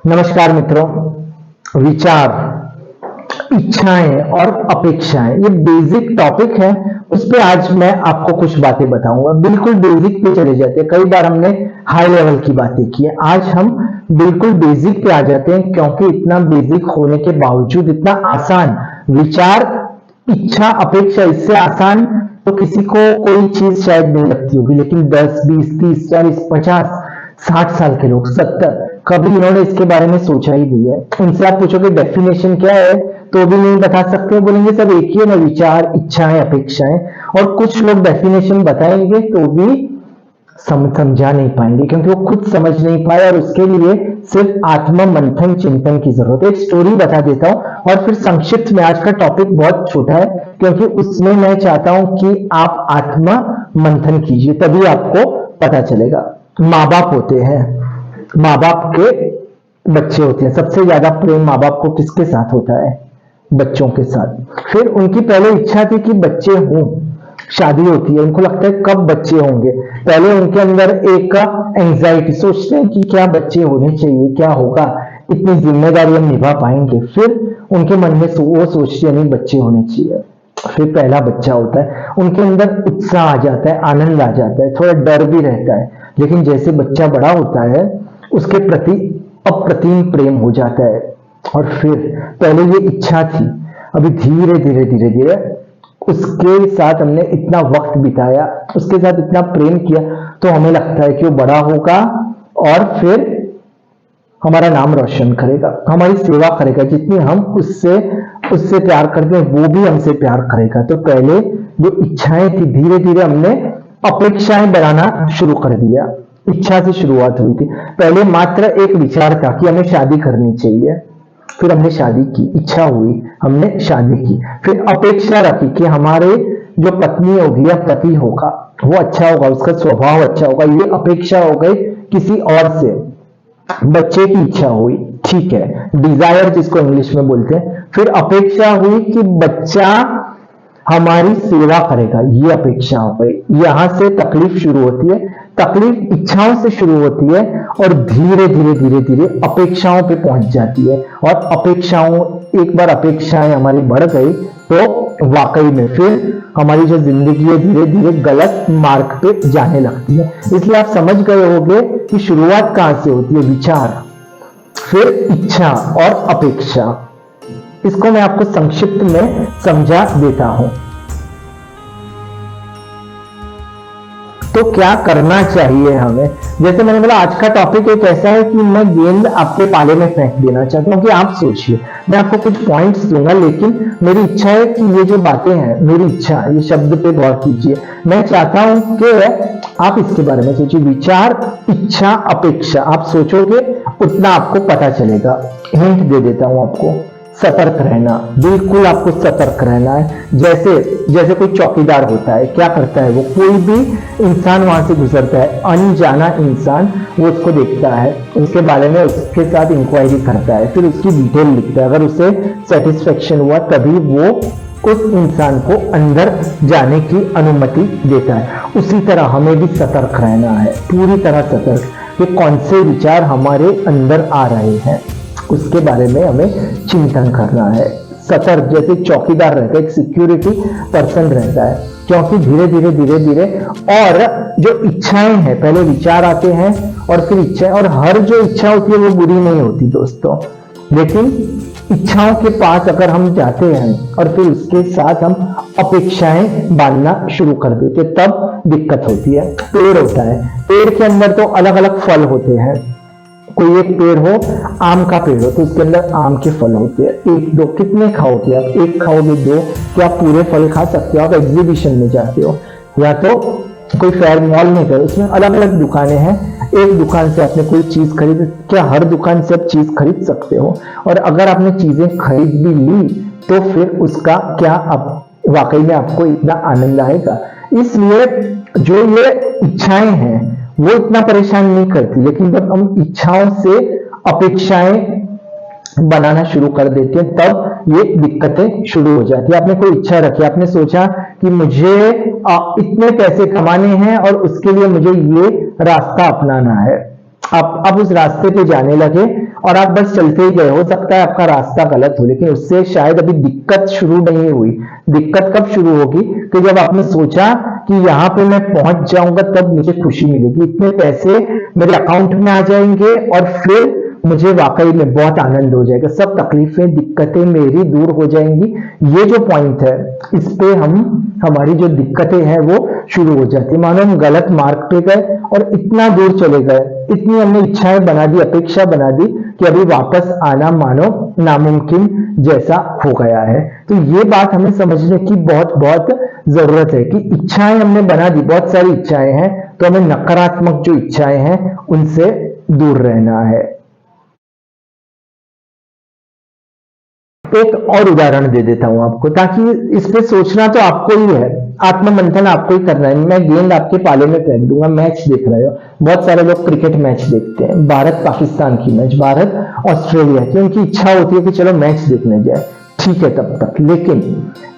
नमस्कार मित्रों। विचार, इच्छाएं और अपेक्षाएं ये बेसिक टॉपिक है। उस पे आज मैं आपको कुछ बातें बताऊंगा। बिल्कुल बेसिक पे चले जाते हैं। कई बार हमने हाई लेवल की बातें की है, आज हम बिल्कुल बेसिक पे आ जाते हैं, क्योंकि इतना बेसिक होने के बावजूद इतना आसान विचार, इच्छा, अपेक्षा, इससे आसान तो किसी को कोई चीज शायद नहीं लगती होगी, लेकिन 10, 20, 30, 40, 50, 60 साल के लोग, 70, कभी इन्होंने इसके बारे में सोचा ही नहीं है। उनसे आप पूछोगे डेफिनेशन क्या है तो भी नहीं बता सकते, बोलेंगे सब एक ही है ना, विचार, इच्छाएं, अपेक्षाएं। और कुछ लोग डेफिनेशन बताएंगे तो भी समझा नहीं पाएंगे, क्योंकि वो खुद समझ नहीं पाए और उसके लिए सिर्फ आत्म मंथन, चिंतन की जरूरत है। एक स्टोरी बता देता हूं और फिर संक्षिप्त में, आज का टॉपिक बहुत छोटा है क्योंकि उसमें मैं चाहता हूं कि आप आत्म मंथन कीजिए, तभी आपको पता चलेगा। माँ बाप होते हैं, माँ बाप के बच्चे होते हैं। सबसे ज्यादा प्रेम माँ बाप को किसके साथ होता है? बच्चों के साथ। फिर उनकी पहले इच्छा थी कि बच्चे हों, शादी होती है, उनको लगता है कब बच्चे होंगे। पहले उनके अंदर एक एंजाइटी, सोचते हैं कि क्या बच्चे होने चाहिए, क्या होगा, इतनी जिम्मेदारी हम निभा पाएंगे। फिर उनके मन में वो सोचते हैं नहीं, बच्चे होने चाहिए। फिर पहला बच्चा होता है, उनके अंदर उत्साह आ जाता है, आनंद आ जाता है, थोड़ा डर भी रहता है। लेकिन जैसे बच्चा बड़ा होता है उसके प्रति अप्रतिम प्रेम हो जाता है। और फिर पहले ये इच्छा थी, अभी धीरे धीरे धीरे धीरे उसके साथ हमने इतना वक्त बिताया, उसके साथ इतना प्रेम किया, तो हमें लगता है कि वो बड़ा होगा और फिर हमारा नाम रोशन करेगा, हमारी सेवा करेगा। जितनी हम उससे प्यार करते हैं वो भी हमसे प्यार करेगा। तो पहले जो इच्छाएं थी, धीरे धीरे हमने अपेक्षाएं बनाना शुरू कर दिया। इच्छा से शुरुआत हुई थी। पहले मात्र एक विचार था कि हमें शादी करनी चाहिए, फिर हमने शादी की, इच्छा हुई, हमने शादी की। फिर अपेक्षा रखी कि हमारे जो पत्नी होगी या पति होगा वो अच्छा होगा, उसका स्वभाव अच्छा होगा, ये अपेक्षा हो गई किसी और से। बच्चे की इच्छा हुई, ठीक है, डिजायर जिसको इंग्लिश में बोलते हैं। फिर अपेक्षा हुई कि बच्चा हमारी सेवा करेगा, ये अपेक्षा हो गई। यहां से तकलीफ शुरू होती है। तकलीफ इच्छाओं से शुरू होती है और धीरे धीरे धीरे धीरे अपेक्षाओं पे पहुंच जाती है। और अपेक्षाओं, एक बार अपेक्षाएं हमारी बढ़ गई तो वाकई में फिर हमारी जो जिंदगी है धीरे धीरे गलत मार्ग पे जाने लगती है। इसलिए आप समझ गए होंगे कि शुरुआत कहां से होती है? विचार, फिर इच्छा और अपेक्षा। इसको मैं आपको संक्षिप्त में समझा देता हूं। तो क्या करना चाहिए हमें? जैसे मैंने बोला, आज का टॉपिक एक ऐसा है कि मैं गेंद आपके पाले में फेंक देना चाहता हूं कि आप सोचिए। मैं आपको कुछ पॉइंट्स दूंगा, लेकिन मेरी इच्छा है कि ये जो बातें हैं, मेरी इच्छा, ये शब्द पे गौर कीजिए। मैं चाहता हूं कि आप इसके बारे में सोचिए। विचार, इच्छा, अपेक्षा, आप सोचोगे उतना आपको पता चलेगा। हिंट दे देता हूं आपको, सतर्क रहना, बिल्कुल आपको सतर्क रहना है। जैसे कोई चौकीदार होता है, क्या करता है वो? कोई भी इंसान वहां से गुजरता है, अनजाना इंसान, वो उसको देखता है, उसके बारे में उसके साथ इंक्वायरी करता है, फिर उसकी डिटेल लिखता है। अगर उसे सेटिस्फेक्शन हुआ तभी वो उस इंसान को अंदर जाने की अनुमति देता है। उसी तरह हमें भी सतर्क रहना है, पूरी तरह सतर्क, कि कौन से विचार हमारे अंदर आ रहे हैं उसके बारे में हमें चिंतन करना है। सतर्क, जैसे चौकीदार रहता है, एक सिक्योरिटी पर्सन रहता है, क्योंकि धीरे धीरे धीरे धीरे और जो इच्छाएं हैं, पहले विचार आते हैं और फिर इच्छाएं, और हर जो इच्छा होती है वो बुरी नहीं होती दोस्तों। लेकिन इच्छाओं के पास अगर हम जाते हैं और फिर उसके साथ हम अपेक्षाएं बांधना शुरू कर देते, तब दिक्कत होती है। पेड़ होता है, पेड़ के अंदर तो अलग अलग फल होते हैं। कोई एक पेड़ हो, आम का पेड़ हो, तो उसके अंदर आम के फल होते हैं। एक दो कितने खाओगे आप? एक खाओगे, दो? क्या आप पूरे फल खा सकते हो? आप एग्जीबिशन में जाते हो या तो कोई फेयर मॉल में गए, उसमें अलग अलग दुकानें हैं। एक दुकान से आपने कोई चीज खरीदी, क्या हर दुकान से आप चीज खरीद सकते हो? और अगर आपने चीजें खरीद भी ली तो फिर उसका क्या वाकई में आपको इतना आनंद आएगा? इसलिए जो ये इच्छाएं हैं वो इतना परेशान नहीं करती, लेकिन जब हम इच्छाओं से अपेक्षाएं बनाना शुरू कर देते हैं तब ये दिक्कतें शुरू हो जाती है। आपने कोई इच्छा रखी, आपने सोचा कि मुझे इतने पैसे कमाने हैं और उसके लिए मुझे ये रास्ता अपनाना है। आप उस रास्ते पे जाने लगे और आप बस चलते ही गए। हो सकता है आपका रास्ता गलत हो, लेकिन उससे शायद अभी दिक्कत शुरू नहीं हुई। दिक्कत कब शुरू होगी कि जब आपने सोचा कि यहाँ पे मैं पहुंच जाऊंगा तब मुझे खुशी मिलेगी, इतने पैसे मेरे अकाउंट में आ जाएंगे और फिर मुझे वाकई में बहुत आनंद हो जाएगा, सब तकलीफें दिक्कतें मेरी दूर हो जाएंगी। ये जो पॉइंट है, इस पे हमारी जो दिक्कतें हैं वो शुरू हो जाती है। मानो हम गलत मार्ग पे गए और इतना दूर चले गए, इतनी हमने इच्छाएं बना दी, अपेक्षा बना दी कि अभी वापस आना मानो नामुमकिन जैसा हो गया है। तो ये बात हमें समझने की बहुत बहुत जरूरत है कि इच्छाएं हमने बना दी, बहुत सारी इच्छाएं हैं, तो हमें नकारात्मक जो इच्छाएं हैं उनसे दूर रहना है। एक और उदाहरण दे देता हूं आपको, ताकि इस पे सोचना तो आपको ही है, आत्ममंथन आपको ही करना है। मैं गेंद आपके पाले में फेंक दूंगा, मैच देख रहे हो, बहुत सारे लोग क्रिकेट मैच देखते हैं, भारत पाकिस्तान की मैच, भारत ऑस्ट्रेलिया की, उनकी इच्छा होती है कि चलो मैच देखने जाए, ठीक है तब तक, लेकिन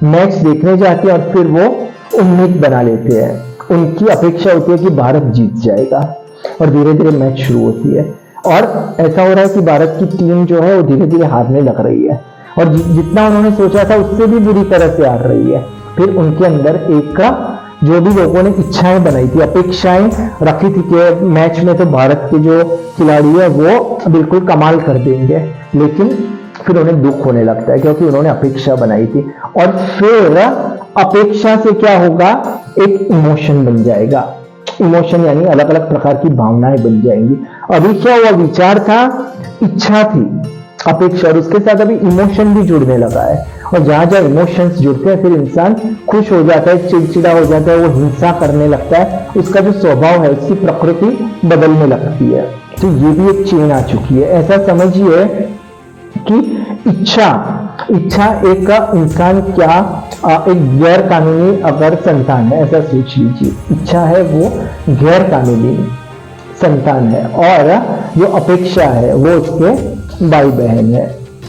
मैच देखने जाते हैं और फिर वो उम्मीद बना लेते हैं, उनकी अपेक्षा होती है कि भारत जीत जाएगा, और धीरे धीरे मैच शुरू होती है और ऐसा हो रहा है कि भारत की टीम जो है वो धीरे धीरे हारने लग रही है, और जितना उन्होंने सोचा था उससे भी बुरी तरह से हार रही है। फिर उनके अंदर एक का जो भी लोगों ने इच्छाएं बनाई थी, अपेक्षाएं रखी थी कि मैच में तो भारत के जो खिलाड़ी है वो बिल्कुल कमाल कर देंगे, लेकिन फिर उन्हें दुख होने लगता है क्योंकि उन्होंने अपेक्षा बनाई थी। और फिर अपेक्षा से क्या होगा, एक इमोशन बन जाएगा, इमोशन यानी अलग अलग प्रकार की भावनाएं बन जाएंगी। अभी क्या हुआ, विचार था, इच्छा थी, अपेक्षा, और उसके साथ अभी इमोशन भी जुड़ने लगा है, और जहां जहां इमोशंस जुड़ते हैं फिर इंसान खुश हो जाता है, चिड़चिड़ा हो जाता है, वो हिंसा करने लगता है, उसका जो स्वभाव है उसकी प्रकृति बदलने लगती है। तो ये भी एक चेन आ चुकी है। ऐसा समझिए कि इच्छा एक इंसान क्या एक गैर कानूनी अगर संतान है, ऐसा सोच लीजिए, इच्छा है वो गैर कानूनी संतान है, और जो अपेक्षा है वो उसके भाई बहन है।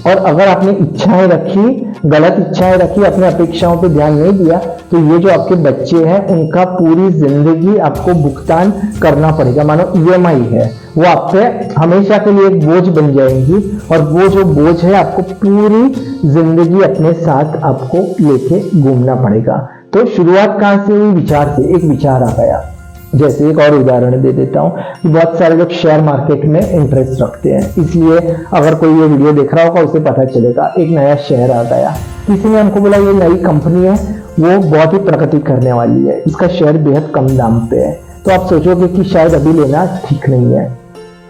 और अगर आपने इच्छाएं रखी, गलत इच्छाएं रखी, अपने अपेक्षाओं पे ध्यान नहीं दिया, तो ये जो आपके बच्चे हैं उनका पूरी जिंदगी आपको भुगतान करना पड़ेगा। मानो ईएमआई है, वो आप पे हमेशा के लिए एक बोझ बन जाएंगी, और वो जो बोझ है आपको पूरी जिंदगी अपने साथ आपको लेके घूमना पड़ेगा। तो शुरुआत कहां से हुई, विचार से। एक विचार आ गया, जैसे एक और उदाहरण दे देता हूं कि बहुत सारे लोग शेयर मार्केट में इंटरेस्ट रखते हैं, इसलिए अगर कोई ये वीडियो देख रहा होगा उसे पता चलेगा, एक नया शेयर आ गया, किसी ने हमको बोला ये नई कंपनी है, वो बहुत ही प्रगति करने वाली है, इसका शेयर बेहद कम दाम पे है, तो आप सोचोगे कि शायद अभी लेना ठीक नहीं है।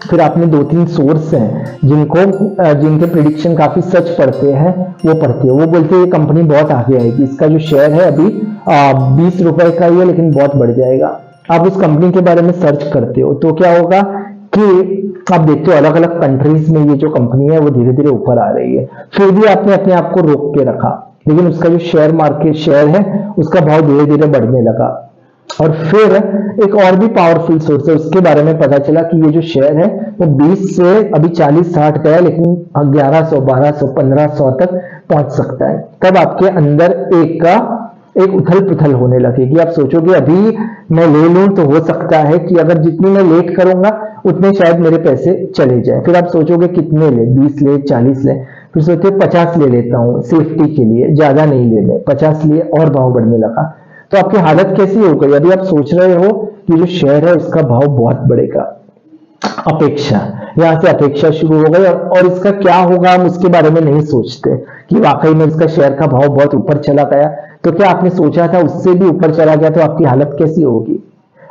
फिर आपने 2-3 सोर्स हैं जिनके प्रिडिक्शन काफी सच पड़ते हैं, वो पढ़ते हैं, वो बोलते हैं ये कंपनी बहुत आगे आएगी, इसका जो शेयर है अभी 20 रुपए का ही है लेकिन बहुत बढ़ जाएगा। आप उस कंपनी के बारे में सर्च करते हो तो क्या होगा कि आप देखते हो अलग अलग कंट्रीज में ये जो कंपनी है वो धीरे धीरे ऊपर आ रही है, फिर भी आपने अपने आप को रोक के रखा, लेकिन उसका जो शेयर है उसका भाव धीरे धीरे बढ़ने लगा। और फिर एक और भी पावरफुल सोर्स है, उसके बारे में पता चला कि ये जो शेयर है वो 20 से अभी 40-60 गया, लेकिन 1100, 1200, 1500 तक पहुंच सकता है। तब आपके अंदर एक उथल पुथल होने लगेगी, आप सोचोगे अभी मैं ले लूं तो हो सकता है कि अगर जितनी मैं लेट करूंगा उतने शायद मेरे पैसे चले जाए। फिर आप सोचोगे कितने ले, 20 ले, 40 ले, फिर सोचते 50 ले लेता हूं सेफ्टी के लिए, ज्यादा नहीं लेने, 50 लिए, और भाव बढ़ने लगा। तो आपकी हालत कैसी हो गई, अभी आप सोच रहे हो कि जो शेयर है उसका भाव बहुत बढ़ेगा, अपेक्षा, यहां से अपेक्षा शुरू हो गई, और इसका क्या होगा हम उसके बारे में नहीं सोचते कि वाकई में इसका शेयर का भाव बहुत ऊपर चला गया, तो क्या आपने सोचा था उससे भी ऊपर चला गया, तो आपकी हालत कैसी होगी,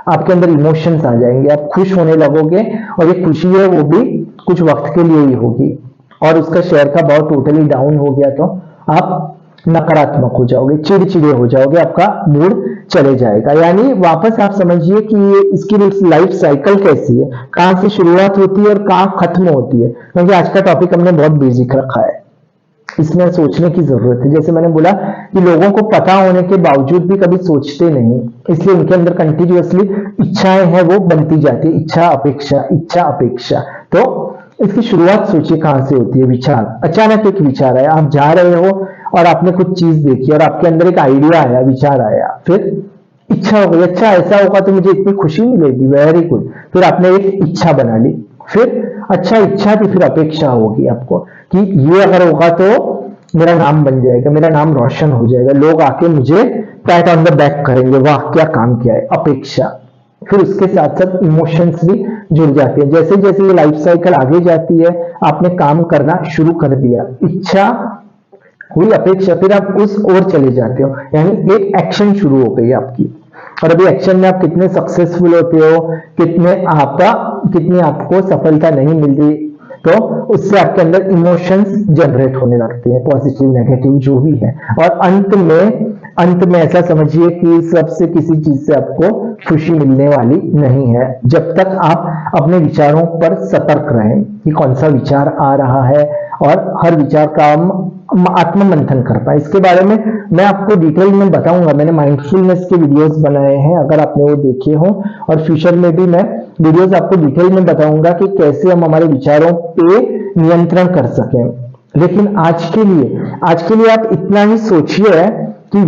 आपके अंदर इमोशंस आ जाएंगे, आप खुश होने लगोगे, और ये खुशी है वो भी कुछ वक्त के लिए ही होगी, और उसका शेयर का भाव टोटली डाउन हो गया तो आप नकारात्मक हो जाओगे, चिड़चिड़े हो जाओगे, आपका मूड चले जाएगा। यानी वापस आप समझिए कि ये इसकी लाइफ साइकिल कैसी है, कहां से शुरुआत होती है और कहां खत्म होती है, क्योंकि आज का टॉपिक हमने बहुत बेसिक रखा है, इसमें सोचने की जरूरत है। जैसे मैंने बोला कि लोगों को पता होने के बावजूद भी कभी सोचते नहीं, इसलिए उनके अंदर कंटिन्यूअसली इच्छाएं हैं वो बनती जाती है, इच्छा अपेक्षा, इच्छा अपेक्षा। तो इसकी शुरुआत सोचिए कहां से होती है, विचार। अचानक एक विचार आया, आप जा रहे हो और आपने कुछ चीज देखी और आपके अंदर एक आइडिया आया, विचार आया, फिर इच्छा हो गई, अच्छा ऐसा होगा तो मुझे इतनी खुशी मिलेगी, वेरी गुड, फिर आपने एक इच्छा बना ली, फिर अच्छा इच्छा थी, फिर अपेक्षा होगी आपको कि ये अगर होगा तो मेरा नाम बन जाएगा, मेरा नाम रोशन हो जाएगा, लोग आके मुझे पैट ऑन द बैक करेंगे, वाह क्या काम किया है, अपेक्षा। फिर उसके साथ साथ इमोशंस भी जुड़ जाते हैं। जैसे जैसे ये लाइफ साइकिल आगे जाती है, आपने काम करना शुरू कर दिया, इच्छा हुई, अपेक्षा, फिर आप उस ओर चले जाते हो, यानी एक एक्शन शुरू हो गई आपकी। और अभी एक्शन में आप कितने सक्सेसफुल होते हो, कितनी आपको सफलता नहीं मिल रही, तो उससे आपके अंदर इमोशंस जनरेट होने लगते हैं, पॉजिटिव नेगेटिव जो भी है। और अंत में ऐसा समझिए कि सबसे किसी चीज से आपको खुशी मिलने वाली नहीं है, जब तक आप अपने विचारों पर सतर्क रहें कि कौन सा विचार आ रहा है, और हर विचार का आत्म मंथन कर पाए। इसके बारे में मैं आपको डिटेल में बताऊंगा। मैंने माइंडफुलनेस के वीडियोस बनाए हैं, अगर आपने वो देखे हो, और फ्यूचर में भी मैं वीडियोस आपको डिटेल में बताऊंगा कि कैसे हम हमारे विचारों पे नियंत्रण कर सकें। लेकिन आज के लिए आप इतना ही सोचिए कि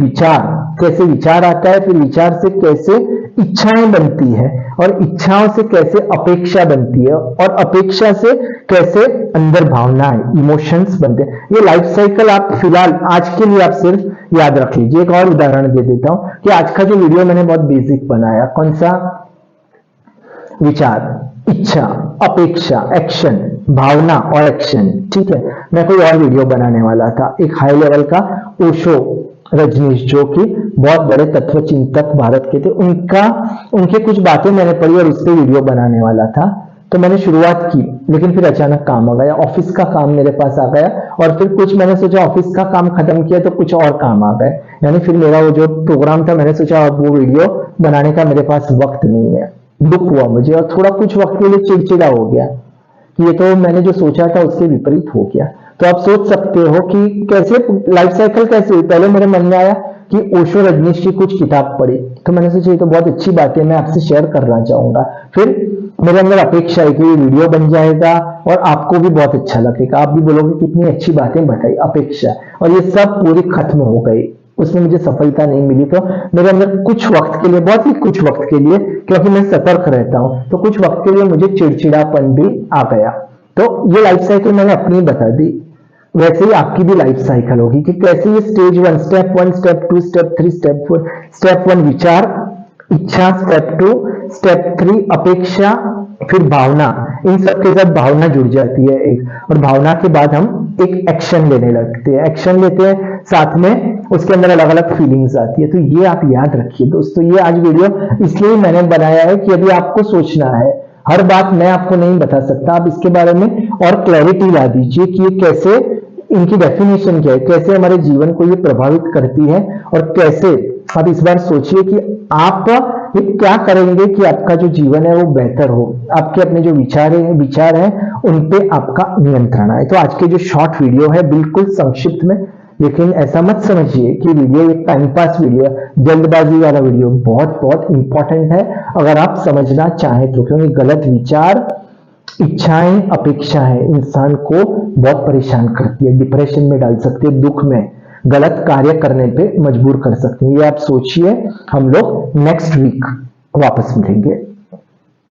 कैसे विचार आता है, फिर विचार से कैसे इच्छाएं बनती है, और इच्छाओं से कैसे अपेक्षा बनती है, और अपेक्षा से कैसे अंदर भावनाएं, इमोशंस बनते हैं। ये लाइफ साइकिल आप फिलहाल आज के लिए आप सिर्फ याद रख लीजिए। एक और उदाहरण दे देता हूं कि आज का जो वीडियो मैंने बहुत बेसिक बनाया, कौन सा, विचार, इच्छा, अपेक्षा, एक्शन, भावना और एक्शन, ठीक है। मैं कोई और वीडियो बनाने वाला था, एक हाई लेवल का, ओशो रजनीश जो कि बहुत बड़े तत्व चिंतक भारत के थे, उनके कुछ बातें मैंने पढ़ी और उस पर वीडियो बनाने वाला था। तो मैंने शुरुआत की, लेकिन फिर अचानक काम आ गया, ऑफिस का काम मेरे पास आ गया, और फिर कुछ मैंने सोचा ऑफिस का काम खत्म किया तो कुछ और काम आ गए, यानी फिर मेरा वो जो प्रोग्राम था, मैंने सोचा अब वो वीडियो बनाने का मेरे पास वक्त नहीं है। दुख हुआ मुझे, और थोड़ा कुछ वक्त के लिए चिड़चिड़ा हो गया कि ये तो मैंने जो सोचा था उसके विपरीत हो गया। तो आप सोच सकते हो कि कैसे लाइफ साइकिल कैसे हुई। पहले मेरे मन में आया कि ओशो रजनीश की कुछ किताब पढ़ी, तो मैंने सोचा ये तो बहुत अच्छी बात है, मैं आपसे शेयर करना चाहूंगा। फिर मेरे अंदर अपेक्षा है कि ये वीडियो बन जाएगा और आपको भी बहुत अच्छा लगेगा, आप भी बोलोगे कितनी अच्छी बातें बताई, अपेक्षा, और ये सब पूरी खत्म हो गई। उसमें मुझे सफलता नहीं मिली, तो मेरे अंदर कुछ वक्त के लिए, बहुत ही कुछ वक्त के लिए, क्योंकि मैं सतर्क रहता हूं, तो कुछ वक्त के लिए मुझे चिड़चिड़ापन भी आ गया। तो ये लाइफ साइकिल मैंने अपनी बता दी, वैसे ही आपकी भी लाइफ साइकिल होगी कि कैसे ये stage 1, step 1, step 2, step 3, step 4। Step 1 विचार, इच्छा, स्टेप 2, स्टेप 3 अपेक्षा, फिर भावना, इन सब के साथ भावना जुड़ जाती है एक, और भावना के बाद हम एक एक्शन लेने लगते हैं, एक्शन लेते हैं, साथ में उसके अंदर अलग अलग फीलिंग्स आती है। तो ये आप याद रखिए दोस्तों, ये आज वीडियो इसलिए मैंने बनाया है कि अभी आपको सोचना है, हर बात मैं आपको नहीं बता सकता, आप इसके बारे में और क्लैरिटी ला दीजिए कि ये कैसे, इनकी डेफिनेशन क्या है, कैसे हमारे जीवन को ये प्रभावित करती है, और कैसे आप इस बार सोचिए कि आप ये क्या करेंगे कि आपका जो जीवन है वो बेहतर हो, आपके अपने जो विचार हैं उन पे आपका नियंत्रण आए। तो आज के जो शॉर्ट वीडियो है, बिल्कुल संक्षिप्त में, लेकिन ऐसा मत समझिए कि वीडियो एक टाइम पास वीडियो, जल्दबाजी वाला वीडियो, बहुत बहुत इंपॉर्टेंट है अगर आप समझना चाहें तो, क्योंकि गलत विचार, इच्छाएं, अपेक्षाएं इंसान को बहुत परेशान करती है, डिप्रेशन में डाल सकती है, दुख में, गलत कार्य करने पे मजबूर कर सकती है। ये आप सोचिए। हम लोग नेक्स्ट वीक वापस मिलेंगे।